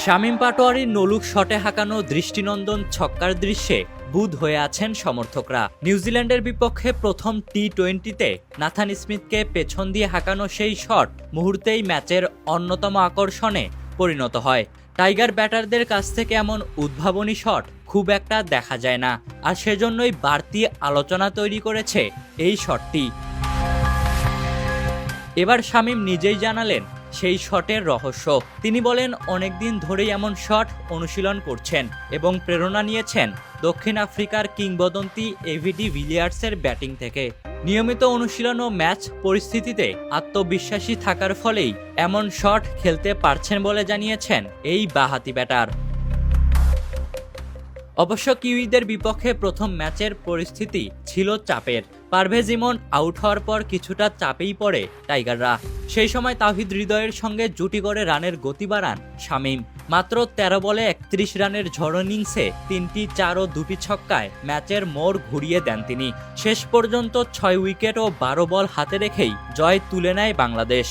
শামীম পাটোয়ারির নলুক শটে হাঁকানো দৃষ্টিনন্দন ছক্কার দৃশ্যে বুঁদ হয়ে আছেন সমর্থকরা। নিউজিল্যান্ডের বিপক্ষে প্রথম টি-20তে নাথান স্মিথকে পেছন দিয়ে হাঁকানো সেই শট মুহূর্তেই ম্যাচের অন্যতম আকর্ষণে পরিণত হয়। টাইগার ব্যাটারদের কাছ থেকে এমন উদ্ভাবনী শট খুব একটা দেখা যায় না, আর সেজন্যই বাড়তি আলোচনা তৈরি করেছে এই শটটি। এবার শামীম নিজেই জানালেন সেই শটের রহস্য। তিনি বলেন, অনেকদিন ধরেই এমন শট অনুশীলন করছেন এবং প্রেরণা নিয়েছেন দক্ষিণ আফ্রিকার কিংবদন্তি এভিডি ভিলিয়ার্সের ব্যাটিং থেকে। নিয়মিত অনুশীলন ও ম্যাচ পরিস্থিতিতে আত্মবিশ্বাসী থাকার ফলেই এমন শট খেলতে পারছেন বলে জানিয়েছেন এই বাঁহাতি ব্যাটার। অবশ্য কিউইদের বিপক্ষে প্রথম ম্যাচের পরিস্থিতি ছিল চাপের। পারভেজ ইমন আউট হওয়ার পর কিছুটা চাপেই পড়ে টাইগাররা। সেই সময় তাওহিদ হৃদয়ের সঙ্গে জুটি করে রানের গতি বাড়ান শামীম। মাত্র 13 বলে 31 রানের ঝড় ইনিংসে 3টি 4 ও 2টি ছক্কায় ম্যাচের মোড় ঘুরিয়ে দেন তিনি। শেষ পর্যন্ত 6 উইকেট ও 12 বল হাতে রেখেই জয় তুলে নেয় বাংলাদেশ।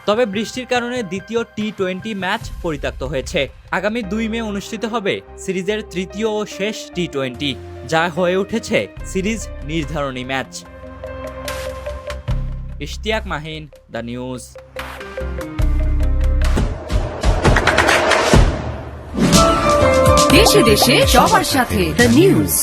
তবে বৃষ্টির কারণে দ্বিতীয় টি-20 ম্যাচ পরিত্যক্ত হয়েছে। আগামী 2 মে অনুষ্ঠিত হবে সিরিজের তৃতীয় ও শেষ টি-20, যা হয়ে উঠেছে সিরিজ নির্ধারণী match. Ishtiaq Mahin, the news. দেশে দেশে সবার সাথে দ্য নিউজ।